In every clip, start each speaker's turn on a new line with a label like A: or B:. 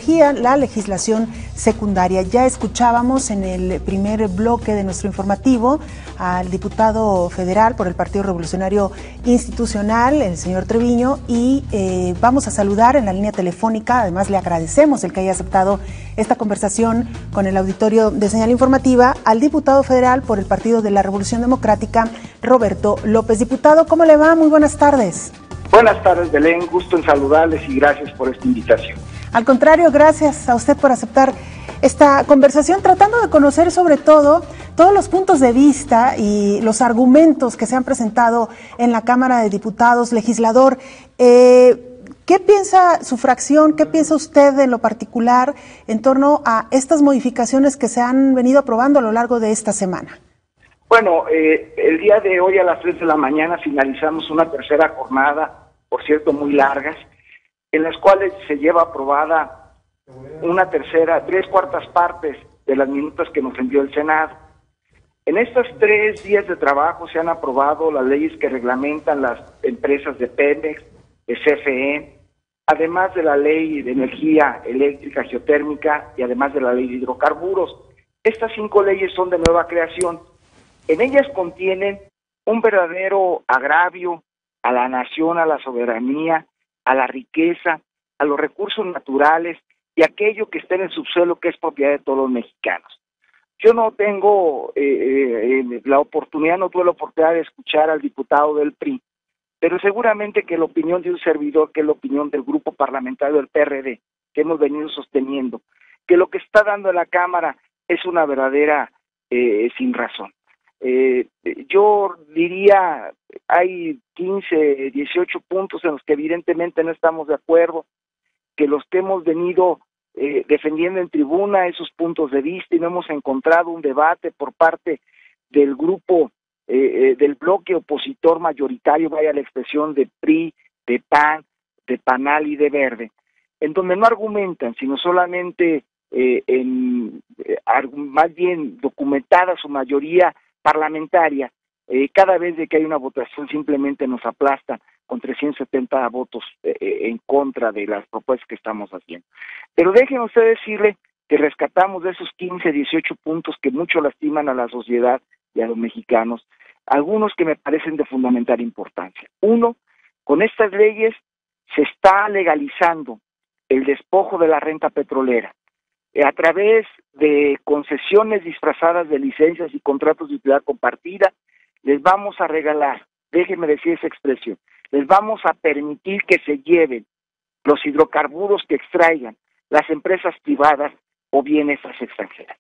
A: La legislación secundaria. Ya escuchábamos en el primer bloque de nuestro informativo al diputado federal por el Partido Revolucionario Institucional, el señor Treviño, y vamos a saludar en la línea telefónica. Además, le agradecemos el que haya aceptado esta conversación con el auditorio de Señal Informativa al diputado federal por el Partido de la Revolución Democrática, Roberto López. Diputado, ¿cómo le va? Muy buenas tardes.
B: Buenas tardes, Belén. Gusto en saludarles y gracias por esta invitación.
A: Al contrario, gracias a usted por aceptar esta conversación, tratando de conocer sobre todo todos los puntos de vista y los argumentos que se han presentado en la Cámara de Diputados. Legislador, ¿qué piensa su fracción, qué piensa usted en lo particular en torno a estas modificaciones que se han venido aprobando a lo largo de esta semana?
B: Bueno, el día de hoy a las 3 de la mañana finalizamos una tercera jornada, por cierto muy largas, en las cuales se lleva aprobada una tercera, 3/4 partes de las minutas que nos envió el Senado. En estos 3 días de trabajo se han aprobado las leyes que reglamentan las empresas de Pemex, de CFE, además de la ley de energía eléctrica geotérmica y además de la ley de hidrocarburos. Estas 5 leyes son de nueva creación. En ellas contienen un verdadero agravio a la nación, a la soberanía, a la riqueza, a los recursos naturales y aquello que está en el subsuelo que es propiedad de todos los mexicanos. Yo no tengo la oportunidad, no tuve la oportunidad de escuchar al diputado del PRI, pero seguramente que la opinión de un servidor, que es la opinión del grupo parlamentario del PRD, que hemos venido sosteniendo, que lo que está dando la Cámara es una verdadera sin razón. Yo diría, hay 15, 18 puntos en los que evidentemente no estamos de acuerdo, que los que hemos venido defendiendo en tribuna, esos puntos de vista, y no hemos encontrado un debate por parte del grupo, del bloque opositor mayoritario, vaya la expresión, de PRI, de PAN, de PANAL y de Verde, en donde no argumentan, sino solamente más bien documentada su mayoría parlamentaria, cada vez de que hay una votación simplemente nos aplastan con 370 votos en contra de las propuestas que estamos haciendo. Pero déjenme usted decirle que rescatamos de esos 15, 18 puntos que mucho lastiman a la sociedad y a los mexicanos, algunos que me parecen de fundamental importancia. Uno, con estas leyes se está legalizando el despojo de la renta petrolera a través de concesiones disfrazadas de licencias y contratos de utilidad compartida. Les vamos a regalar, déjenme decir esa expresión, les vamos a permitir que se lleven los hidrocarburos que extraigan las empresas privadas o bien esas extranjeras.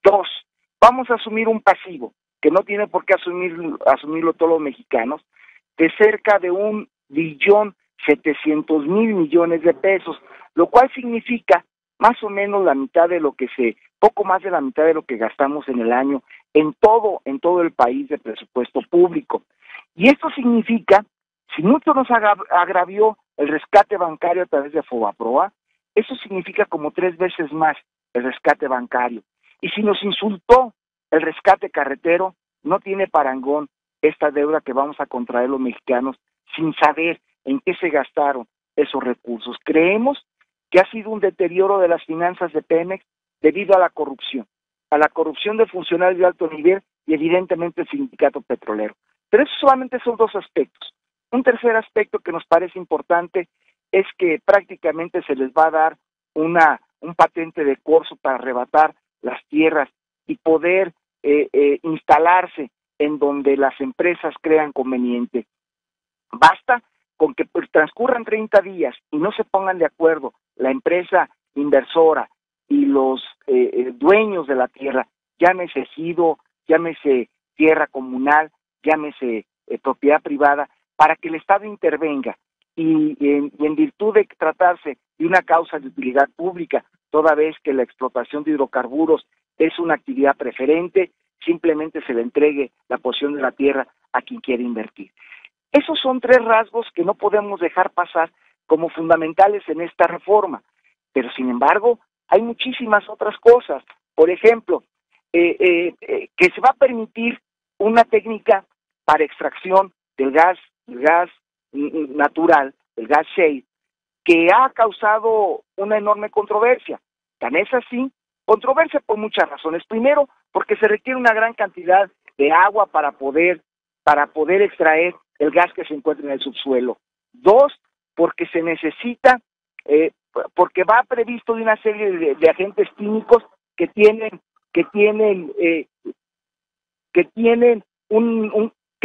B: 2, vamos a asumir un pasivo, que no tiene por qué asumirlo todos los mexicanos, de cerca de 1.700.000 millones de pesos, lo cual significa más o menos poco más de la mitad de lo que gastamos en el año en todo el país de presupuesto público. Y esto significa, si mucho nos agravió el rescate bancario a través de Fobaproa, eso significa como 3 veces más el rescate bancario. Y si nos insultó el rescate carretero, no tiene parangón esta deuda que vamos a contraer los mexicanos sin saber en qué se gastaron esos recursos. Creemos que ha sido un deterioro de las finanzas de Pemex debido a la corrupción de funcionarios de alto nivel y evidentemente el sindicato petrolero. Pero eso solamente son 2 aspectos. Un tercer aspecto que nos parece importante es que prácticamente se les va a dar un patente de corso para arrebatar las tierras y poder instalarse en donde las empresas crean conveniente. Basta con que transcurran 30 días y no se pongan de acuerdo la empresa inversora y los dueños de la tierra, llámese ejido, llámese tierra comunal, llámese propiedad privada, para que el Estado intervenga y en virtud de tratarse de una causa de utilidad pública, toda vez que la explotación de hidrocarburos es una actividad preferente, simplemente se le entregue la posesión de la tierra a quien quiere invertir. Esos son 3 rasgos que no podemos dejar pasar como fundamentales en esta reforma, pero sin embargo hay muchísimas otras cosas. Por ejemplo, que se va a permitir una técnica para extracción del gas natural, el gas shale, que ha causado una enorme controversia. Tan es así, controversia por muchas razones. Primero, porque se requiere una gran cantidad de agua para poder extraer el gas que se encuentra en el subsuelo. Dos, porque se necesita, porque va previsto de una serie de agentes químicos que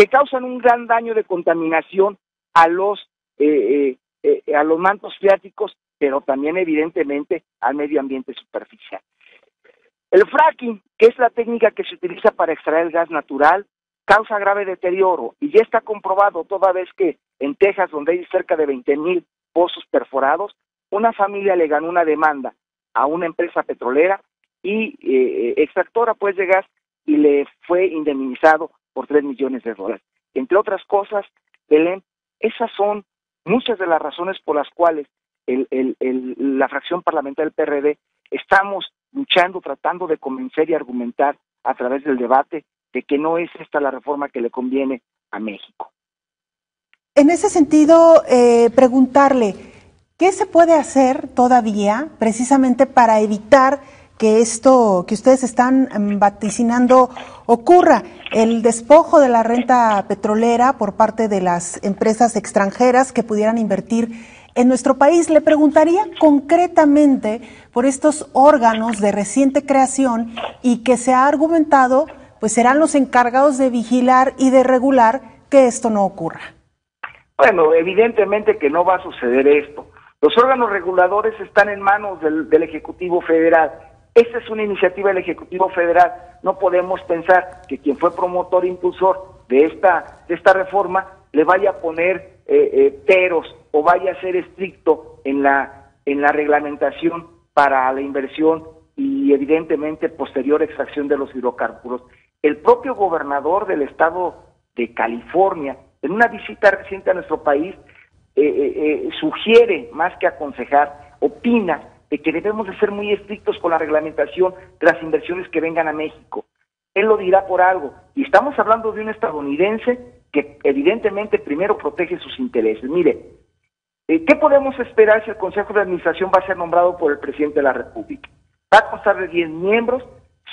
B: causan un gran daño de contaminación a los mantos freáticos, pero también evidentemente al medio ambiente superficial. El fracking, que es la técnica que se utiliza para extraer el gas natural, causa grave deterioro y ya está comprobado toda vez que en Texas, donde hay cerca de 20,000 pozos perforados, una familia le ganó una demanda a una empresa petrolera y extractora pues de gas y le fue indemnizado por $3 millones. Entre otras cosas, Belén, esas son muchas de las razones por las cuales la fracción parlamentaria del PRD estamos luchando, tratando de convencer y argumentar a través del debate de que no es esta la reforma que le conviene a México.
A: En ese sentido, preguntarle, ¿qué se puede hacer todavía precisamente para evitar que esto que ustedes están vaticinando ocurra? El despojo de la renta petrolera por parte de las empresas extranjeras que pudieran invertir en nuestro país. Le preguntaría concretamente por estos órganos de reciente creación y que se ha argumentado pues serán los encargados de vigilar y de regular que esto no ocurra.
B: Bueno, evidentemente que no va a suceder esto. Los órganos reguladores están en manos del Ejecutivo Federal. Esta es una iniciativa del Ejecutivo Federal. No podemos pensar que quien fue promotor e impulsor de esta reforma le vaya a poner peros o vaya a ser estricto en la reglamentación para la inversión y evidentemente posterior extracción de los hidrocarburos. El propio gobernador del estado de California, en una visita reciente a nuestro país, sugiere, más que aconsejar, opina de que debemos de ser muy estrictos con la reglamentación de las inversiones que vengan a México. Él lo dirá por algo, y estamos hablando de un estadounidense que evidentemente primero protege sus intereses. Mire, ¿qué podemos esperar si el Consejo de Administración va a ser nombrado por el presidente de la República? Va a constar de 10 miembros,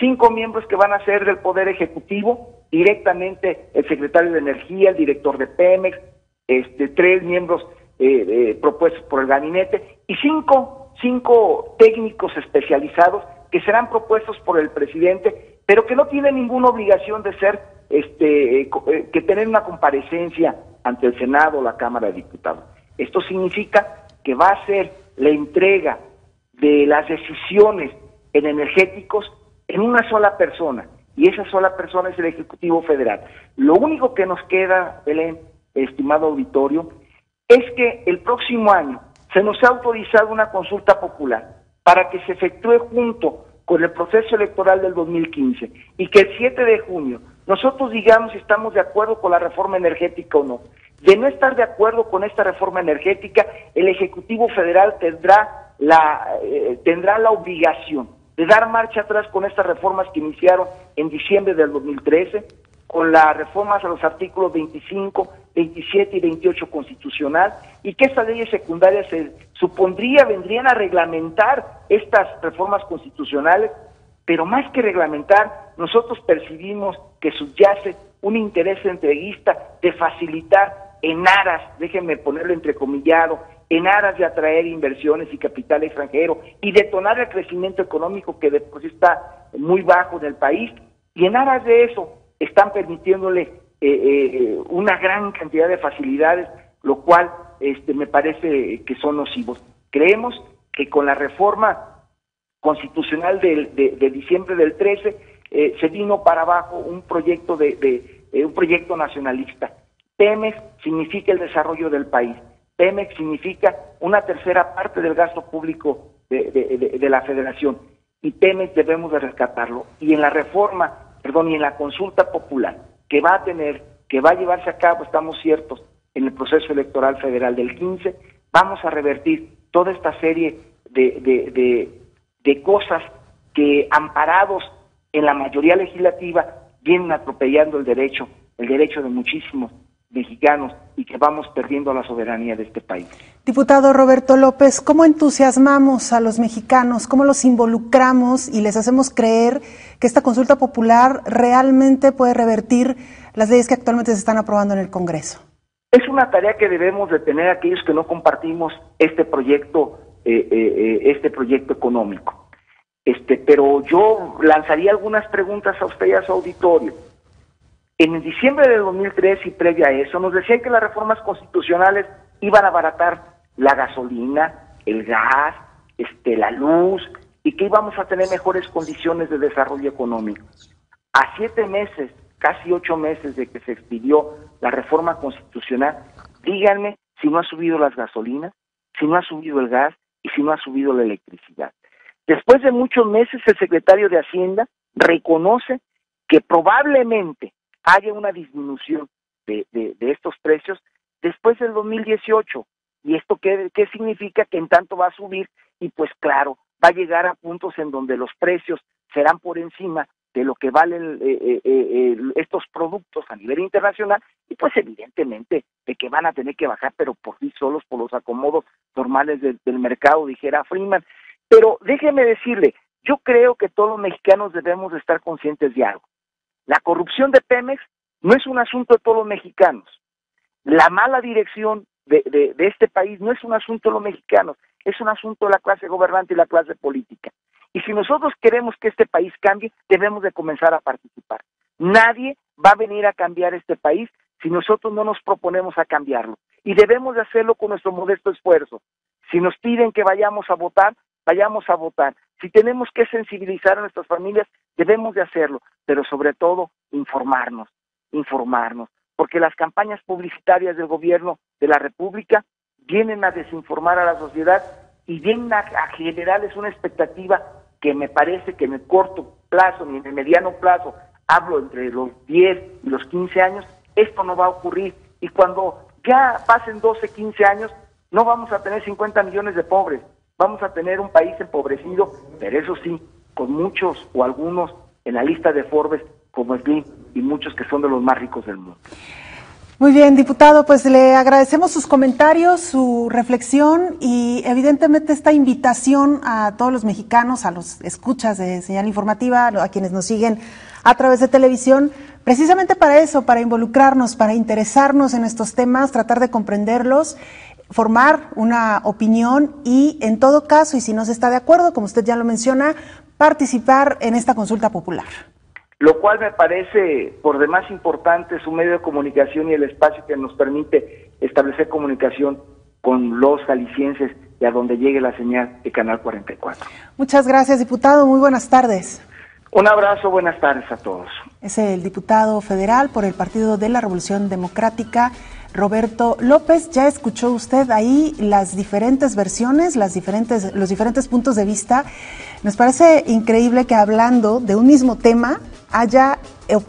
B: 5 miembros que van a ser del Poder Ejecutivo, directamente el secretario de Energía, el director de Pemex, 3 miembros propuestos por el gabinete y 5 técnicos especializados que serán propuestos por el presidente, pero que no tienen ninguna obligación de ser, que tener una comparecencia ante el Senado o la Cámara de Diputados. Esto significa que va a ser la entrega de las decisiones en energéticos en una sola persona, y esa sola persona es el Ejecutivo Federal. Lo único que nos queda, Belén, estimado auditorio, es que el próximo año se nos ha autorizado una consulta popular para que se efectúe junto con el proceso electoral del 2015 y que el 7 de junio nosotros digamos si estamos de acuerdo con la reforma energética o no. De no estar de acuerdo con esta reforma energética, el Ejecutivo Federal tendrá la obligación de dar marcha atrás con estas reformas que iniciaron en diciembre del 2013, con las reformas a los artículos 25, 27 y 28 constitucional, y que estas leyes secundarias vendrían a reglamentar estas reformas constitucionales, pero más que reglamentar, nosotros percibimos que subyace un interés entreguista de facilitar en aras, déjenme ponerlo entrecomillado, en aras de atraer inversiones y capital extranjero y detonar el crecimiento económico que después está muy bajo en el país, y en aras de eso están permitiéndole una gran cantidad de facilidades, lo cual me parece que son nocivos. Creemos que con la reforma constitucional de diciembre del 13 se vino para abajo un proyecto un proyecto nacionalista. Pemex significa el desarrollo del país. Pemex significa una tercera parte del gasto público de la Federación, y Pemex debemos de rescatarlo. Y en la y en la consulta popular que va a llevarse a cabo, estamos ciertos, en el proceso electoral federal del 15, vamos a revertir toda esta serie de cosas que, amparados en la mayoría legislativa, vienen atropellando el derecho de muchísimos mexicanos y que vamos perdiendo la soberanía de este país.
A: Diputado Roberto López, ¿cómo entusiasmamos a los mexicanos? ¿Cómo los involucramos y les hacemos creer que esta consulta popular realmente puede revertir las leyes que actualmente se están aprobando en el Congreso?
B: Es una tarea que debemos de tener aquellos que no compartimos este proyecto económico. Pero yo lanzaría algunas preguntas a usted y a su auditorio. En diciembre de 2003 y previa a eso, nos decían que las reformas constitucionales iban a abaratar la gasolina, el gas, la luz, y que íbamos a tener mejores condiciones de desarrollo económico. A 7 meses, casi 8 meses de que se expidió la reforma constitucional, díganme si no ha subido las gasolinas, si no ha subido el gas y si no ha subido la electricidad. Después de muchos meses, el secretario de Hacienda reconoce que probablemente haya una disminución de estos precios después del 2018. ¿Y esto qué significa? Que en tanto va a subir y pues claro, va a llegar a puntos en donde los precios serán por encima de lo que valen estos productos a nivel internacional y pues evidentemente de que van a tener que bajar, pero por sí solos, por los acomodos normales del mercado, dijera Freeman. Pero déjeme decirle, yo creo que todos los mexicanos debemos de estar conscientes de algo. La corrupción de Pemex no es un asunto de todos los mexicanos. La mala dirección de este país no es un asunto de los mexicanos, es un asunto de la clase gobernante y la clase política. Y si nosotros queremos que este país cambie, debemos de comenzar a participar. Nadie va a venir a cambiar este país si nosotros no nos proponemos a cambiarlo. Y debemos de hacerlo con nuestro modesto esfuerzo. Si nos piden que vayamos a votar, vayamos a votar. Si tenemos que sensibilizar a nuestras familias, debemos de hacerlo. Pero sobre todo, informarnos. Porque las campañas publicitarias del gobierno de la República vienen a desinformar a la sociedad y vienen a generarles una expectativa que me parece que en el corto plazo ni en el mediano plazo, hablo entre los 10 y los 15 años, esto no va a ocurrir. Y cuando ya pasen 12, 15 años, no vamos a tener 50 millones de pobres, vamos a tener un país empobrecido, pero eso sí, con muchos o algunos en la lista de Forbes, como Slim, y muchos que son de los más ricos del mundo.
A: Muy bien, diputado, pues le agradecemos sus comentarios, su reflexión y evidentemente esta invitación a todos los mexicanos, a los escuchas de Señal Informativa, a quienes nos siguen a través de televisión, precisamente para eso, para involucrarnos, para interesarnos en estos temas, tratar de comprenderlos, formar una opinión y en todo caso, y si no se está de acuerdo, como usted ya lo menciona, participar en esta consulta popular.
B: Lo cual me parece por demás importante, su medio de comunicación y el espacio que nos permite establecer comunicación con los jaliscienses y a donde llegue la señal de Canal 44.
A: Muchas gracias, diputado. Muy buenas tardes.
B: Un abrazo, buenas tardes a todos.
A: Es el diputado federal por el Partido de la Revolución Democrática, Roberto López. Ya escuchó usted ahí las diferentes versiones, los diferentes puntos de vista. Nos parece increíble que hablando de un mismo tema haya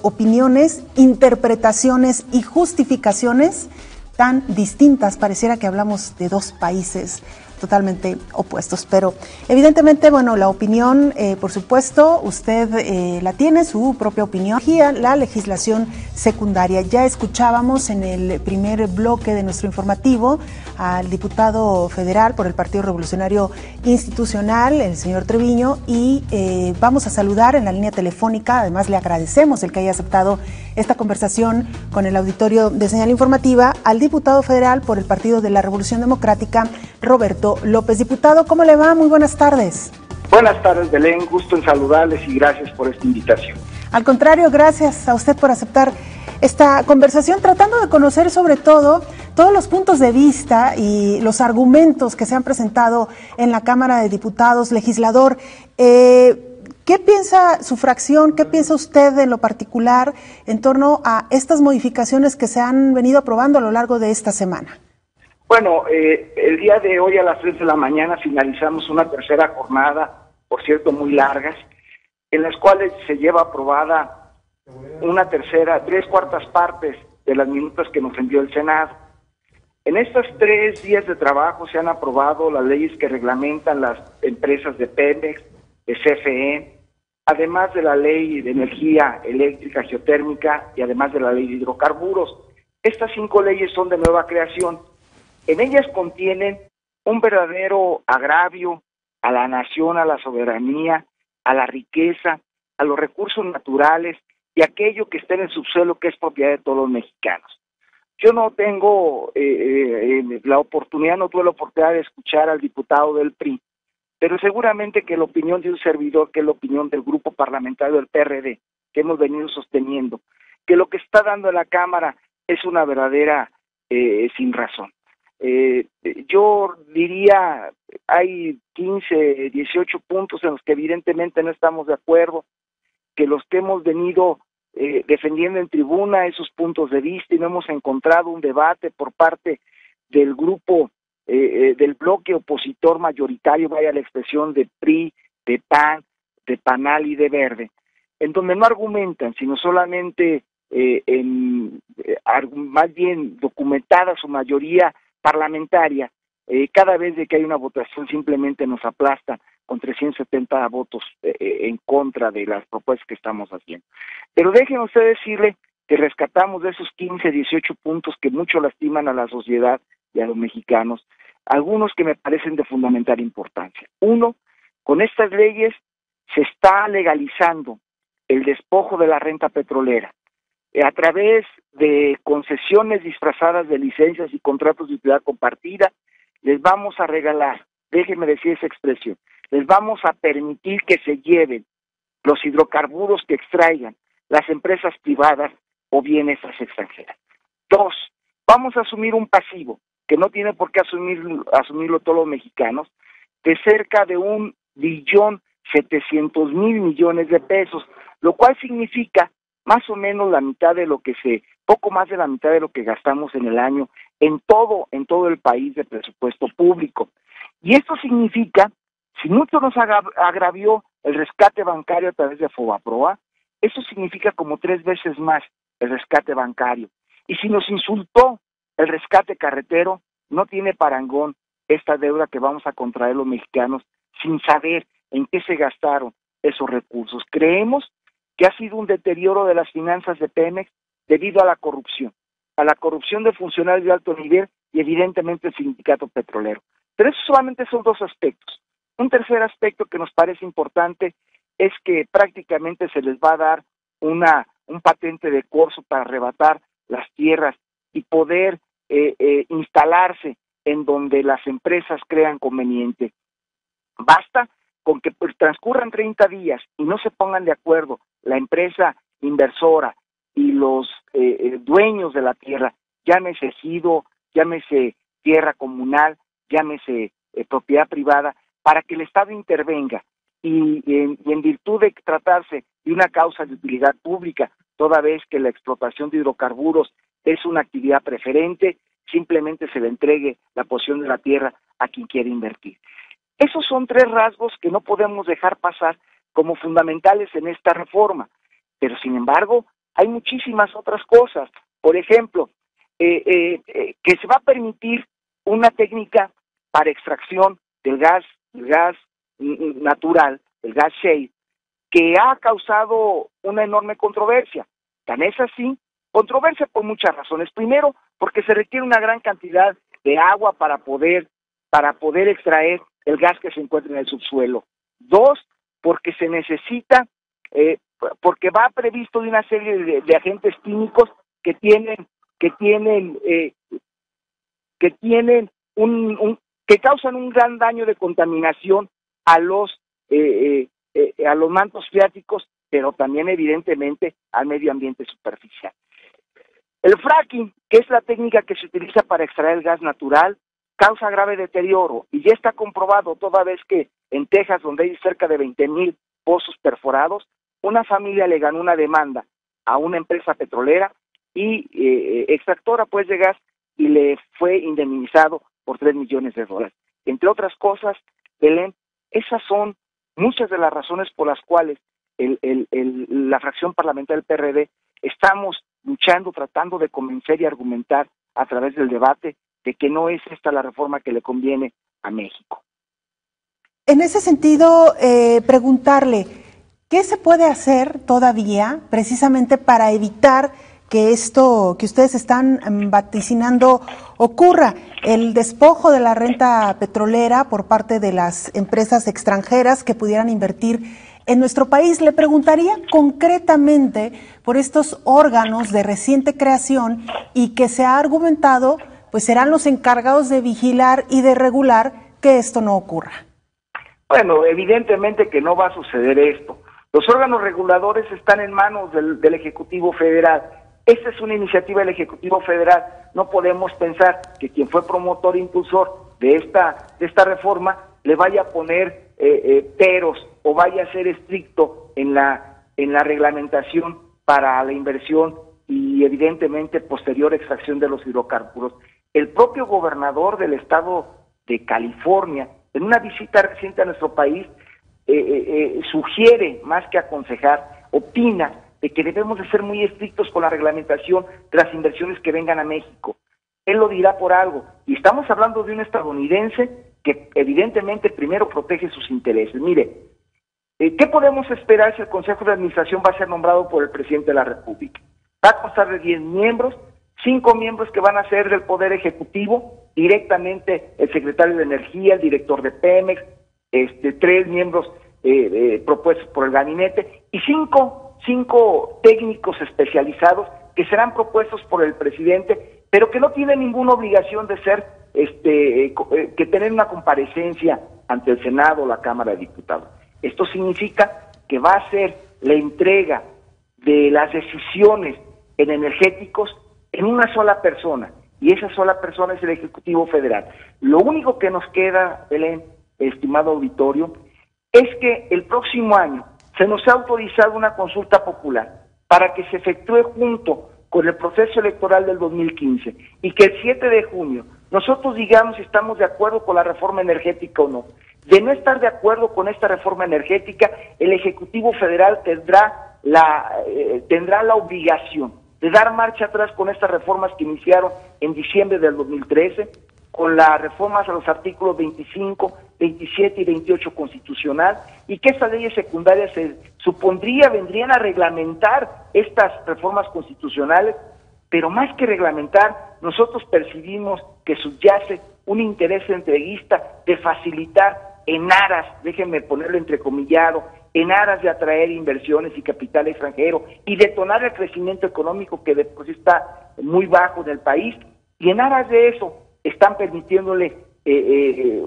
A: opiniones, interpretaciones y justificaciones tan distintas. Pareciera que hablamos de dos países totalmente opuestos, pero evidentemente, bueno, la opinión, por supuesto, usted la tiene, su propia opinión. La legislación secundaria. Ya escuchábamos en el primer bloque de nuestro informativo al diputado federal por el Partido Revolucionario Institucional, el señor Treviño, y vamos a saludar en la línea telefónica, además le agradecemos el que haya aceptado esta conversación con el auditorio de Señal Informativa, al diputado federal por el Partido de la Revolución Democrática, Roberto López. Diputado, ¿cómo le va? Muy buenas tardes.
B: Buenas tardes, Belén, gusto en saludarles y gracias por esta invitación.
A: Al contrario, gracias a usted por aceptar esta conversación, tratando de conocer sobre todo todos los puntos de vista y los argumentos que se han presentado en la Cámara de Diputados. Legislador, ¿qué piensa su fracción, qué piensa usted en lo particular en torno a estas modificaciones que se han venido aprobando a lo largo de esta semana?
B: Bueno, el día de hoy a las 3 de la mañana finalizamos una tercera jornada, por cierto muy largas, en las cuales se lleva aprobada una tercera, 3/4 partes de las minutas que nos envió el Senado. En estos 3 días de trabajo se han aprobado las leyes que reglamentan las empresas de Pemex, de CFE, además de la ley de energía eléctrica geotérmica y además de la ley de hidrocarburos. Estas 5 leyes son de nueva creación. En ellas contienen un verdadero agravio a la nación, a la soberanía, a la riqueza, a los recursos naturales y aquello que está en el subsuelo que es propiedad de todos los mexicanos. Yo no tengo la oportunidad, no tuve la oportunidad de escuchar al diputado del PRI, pero seguramente que la opinión de un servidor, que es la opinión del grupo parlamentario del PRD, que hemos venido sosteniendo, que lo que está dando en la Cámara es una verdadera sin razón. Yo diría, hay 15, 18 puntos en los que evidentemente no estamos de acuerdo, que los que hemos venido defendiendo en tribuna esos puntos de vista y no hemos encontrado un debate por parte del grupo, del bloque opositor mayoritario, vaya la expresión de PRI, de PAN, de PANAL y de Verde, en donde no argumentan, sino solamente más bien documentada su mayoría parlamentaria, cada vez de que hay una votación simplemente nos aplastan con 370 votos en contra de las propuestas que estamos haciendo. Pero déjenme usted decirle que rescatamos de esos 15, 18 puntos que mucho lastiman a la sociedad y a los mexicanos, algunos que me parecen de fundamental importancia. Uno, con estas leyes se está legalizando el despojo de la renta petrolera a través de concesiones disfrazadas de licencias y contratos de utilidad compartida. Les vamos a regalar, déjenme decir esa expresión, les vamos a permitir que se lleven los hidrocarburos que extraigan las empresas privadas o bien esas extranjeras. 2, vamos a asumir un pasivo, que no tiene por qué asumirlo todos los mexicanos, de cerca de 1.700.000.000.000 de pesos, lo cual significa más o menos la mitad de lo que poco más de la mitad de lo que gastamos en el año en todo el país de presupuesto público. Y esto significa, si mucho nos agravió el rescate bancario a través de Fobaproa, eso significa como 3 veces más el rescate bancario. Y si nos insultó el rescate carretero, no tiene parangón esta deuda que vamos a contraer los mexicanos sin saber en qué se gastaron esos recursos. Creemos que ha sido un deterioro de las finanzas de Pemex debido a la corrupción de funcionarios de alto nivel y evidentemente el sindicato petrolero. Pero eso solamente son 2 aspectos. Un tercer aspecto que nos parece importante es que prácticamente se les va a dar un patente de corso para arrebatar las tierras y poder instalarse en donde las empresas crean conveniente. Basta con que transcurran 30 días y no se pongan de acuerdo la empresa inversora y los dueños de la tierra, llámese ejido, llámese tierra comunal, llámese propiedad privada, para que el Estado intervenga y en virtud de tratarse de una causa de utilidad pública, toda vez que la explotación de hidrocarburos es una actividad preferente, simplemente se le entregue la posesión de la tierra a quien quiere invertir. Esos son 3 rasgos que no podemos dejar pasar como fundamentales en esta reforma, pero sin embargo hay muchísimas otras cosas. Por ejemplo, que se va a permitir una técnica para extracción del gas natural, el gas shale, que ha causado una enorme controversia. Tan es así, controversia por muchas razones. Primero, porque se requiere una gran cantidad de agua para poder extraer el gas que se encuentra en el subsuelo. 2, porque se necesita, porque va previsto de una serie de agentes químicos que causan un gran daño de contaminación a los mantos freáticos, pero también evidentemente al medio ambiente superficial. El fracking, que es la técnica que se utiliza para extraer el gas natural, causa grave deterioro y ya está comprobado toda vez que en Texas, donde hay cerca de 20,000 pozos perforados, una familia le ganó una demanda a una empresa petrolera y extractora pues de gas y le fue indemnizado por $3 millones. Entre otras cosas, Belén, esas son muchas de las razones por las cuales la fracción parlamentaria del PRD estamos luchando, tratando de convencer y argumentar a través del debate de que no es esta la reforma que le conviene a México.
A: En ese sentido, preguntarle, ¿qué se puede hacer todavía precisamente para evitar que esto que ustedes están vaticinando ocurra, el despojo de la renta petrolera por parte de las empresas extranjeras que pudieran invertir en nuestro país? Le preguntaría concretamente por estos órganos de reciente creación y que se ha argumentado pues serán los encargados de vigilar y de regular que esto no ocurra.
B: Bueno, evidentemente que no va a suceder esto. Los órganos reguladores están en manos del Ejecutivo Federal. Esta es una iniciativa del Ejecutivo Federal. No podemos pensar que quien fue promotor e impulsor de esta reforma le vaya a poner peros o vaya a ser estricto en la reglamentación para la inversión y evidentemente posterior extracción de los hidrocarburos. El propio gobernador del estado de California, en una visita reciente a nuestro país, sugiere, más que aconsejar, opina de que debemos de ser muy estrictos con la reglamentación de las inversiones que vengan a México. Él lo dirá por algo, y estamos hablando de un estadounidense que evidentemente primero protege sus intereses. Mire, ¿qué podemos esperar si el Consejo de Administración va a ser nombrado por el Presidente de la República? Va a constar de 10 miembros, 5 miembros que van a ser del Poder Ejecutivo, directamente el Secretario de Energía, el Director de Pemex, 3 miembros propuestos por el gabinete, y 5 técnicos especializados que serán propuestos por el presidente, pero que no tienen ninguna obligación de ser, que tener una comparecencia ante el Senado o la Cámara de Diputados. Esto significa que va a ser la entrega de las decisiones en energéticos en una sola persona, y esa sola persona es el Ejecutivo Federal. Lo único que nos queda, Belén, estimado auditorio, es que el próximo año se nos ha autorizado una consulta popular para que se efectúe junto con el proceso electoral del 2015 y que el 7 de junio nosotros digamos si estamos de acuerdo con la reforma energética o no. De no estar de acuerdo con esta reforma energética, el Ejecutivo Federal tendrá la obligación de dar marcha atrás con estas reformas que iniciaron en diciembre del 2013, con las reformas a los artículos 25, 27 y 28 constitucional, y que estas leyes secundarias vendrían a reglamentar estas reformas constitucionales, pero más que reglamentar, nosotros percibimos que subyace un interés entreguista de facilitar en aras, déjenme ponerlo entrecomillado, en aras de atraer inversiones y capital extranjero y detonar el crecimiento económico que de por sí está muy bajo en el país, y en aras de eso están permitiéndole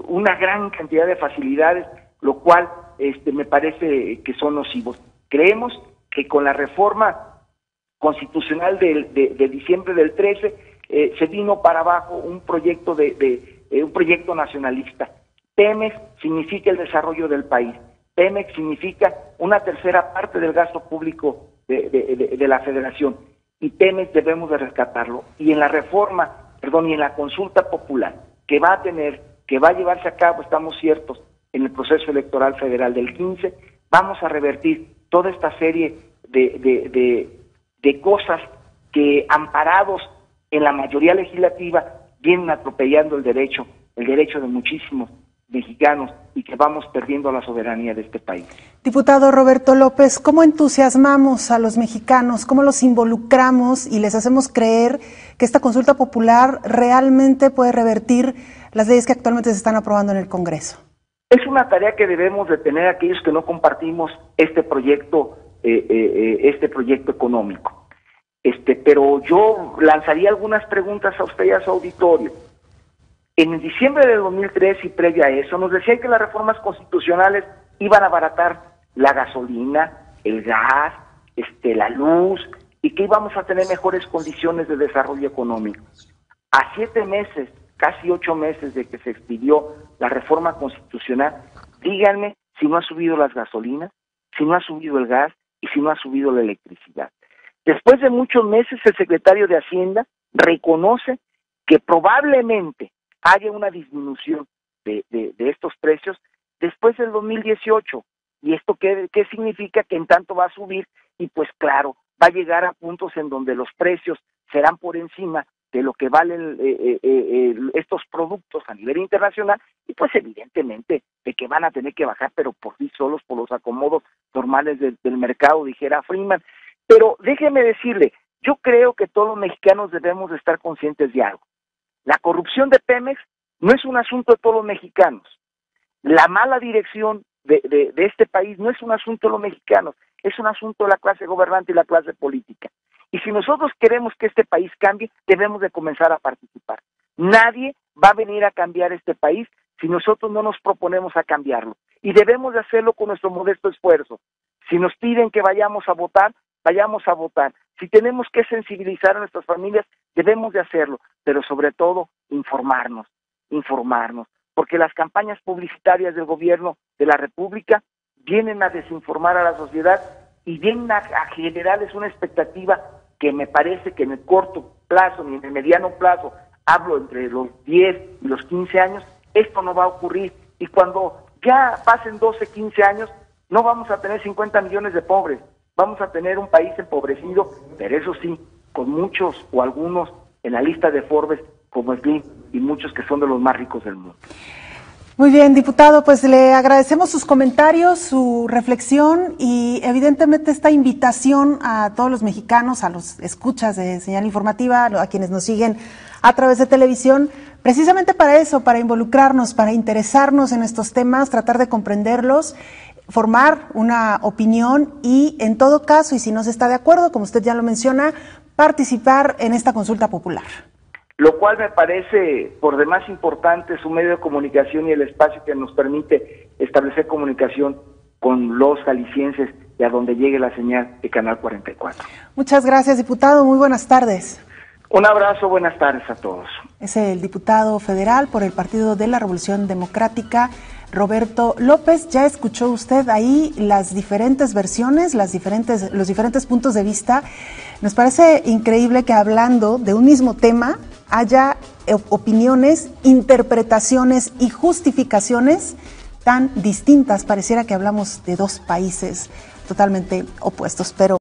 B: una gran cantidad de facilidades, lo cual me parece que son nocivos. Creemos que con la reforma constitucional de diciembre del 13 se vino para abajo un proyecto un proyecto nacionalista. Pemex significa el desarrollo del país. Pemex significa una tercera parte del gasto público de la Federación, y Pemex debemos de rescatarlo. Y en la reforma, y en la consulta popular que va a llevarse a cabo, estamos ciertos, en el proceso electoral federal del 15, vamos a revertir toda esta serie de cosas que, amparados en la mayoría legislativa, vienen atropellando el derecho de muchísimos mexicanos, y que vamos perdiendo la soberanía de este país.
A: Diputado Roberto López, ¿cómo entusiasmamos a los mexicanos? ¿Cómo los involucramos y les hacemos creer que esta consulta popular realmente puede revertir las leyes que actualmente se están aprobando en el Congreso?
B: Es una tarea que debemos de tener aquellos que no compartimos este proyecto económico. Pero yo lanzaría algunas preguntas a usted y a su auditorio. En diciembre del 2003 y previa a eso, nos decían que las reformas constitucionales iban a abaratar la gasolina, el gas, la luz, y que íbamos a tener mejores condiciones de desarrollo económico. A 7 meses, casi 8 meses de que se expidió la reforma constitucional, díganme si no ha subido las gasolinas, si no ha subido el gas y si no ha subido la electricidad. Después de muchos meses, el secretario de Hacienda reconoce que probablemente haya una disminución de estos precios después del 2018. ¿Y esto qué significa? Que en tanto va a subir, y pues claro, va a llegar a puntos en donde los precios serán por encima de lo que valen estos productos a nivel internacional, y pues evidentemente de que van a tener que bajar, pero por sí solos, por los acomodos normales del mercado, dijera Freeman. Pero déjeme decirle, Yo creo que todos los mexicanos debemos de estar conscientes de algo. La corrupción de Pemex no es un asunto de todos los mexicanos. La mala dirección de este país no es un asunto de los mexicanos, es un asunto de la clase gobernante y la clase política. Y si nosotros queremos que este país cambie, debemos de comenzar a participar. Nadie va a venir a cambiar este país si nosotros no nos proponemos a cambiarlo. Y debemos de hacerlo con nuestro modesto esfuerzo. Si nos piden que vayamos a votar, vayamos a votar. Si tenemos que sensibilizar a nuestras familias, debemos de hacerlo. Pero sobre todo, informarnos. Porque las campañas publicitarias del gobierno de la República vienen a desinformar a la sociedad y vienen a generarles una expectativa que me parece que en el corto plazo ni en el mediano plazo, hablo entre los 10 y los 15 años, esto no va a ocurrir. Y cuando ya pasen 12, 15 años, no vamos a tener 50 millones de pobres, vamos a tener un país empobrecido, pero eso sí, con muchos o algunos en la lista de Forbes, como Slim, y muchos que son de los más ricos del mundo.
A: Muy bien, diputado, pues le agradecemos sus comentarios, su reflexión y evidentemente esta invitación a todos los mexicanos, a los escuchas de Señal Informativa, a quienes nos siguen a través de televisión, precisamente para eso, para involucrarnos, para interesarnos en estos temas, tratar de comprenderlos, formar una opinión y en todo caso, y si no se está de acuerdo, como usted ya lo menciona, participar en esta consulta popular.
B: Lo cual me parece por demás importante, su medio de comunicación y el espacio que nos permite establecer comunicación con los jaliscienses y a donde llegue la señal de Canal 44.
A: Muchas gracias, diputado. Muy buenas tardes.
B: Un abrazo, buenas tardes a todos.
A: Es el diputado federal por el Partido de la Revolución Democrática, Roberto López. Ya escuchó usted ahí las diferentes versiones, los diferentes puntos de vista. Nos parece increíble que hablando de un mismo tema haya opiniones, interpretaciones y justificaciones tan distintas. Pareciera que hablamos de dos países totalmente opuestos, pero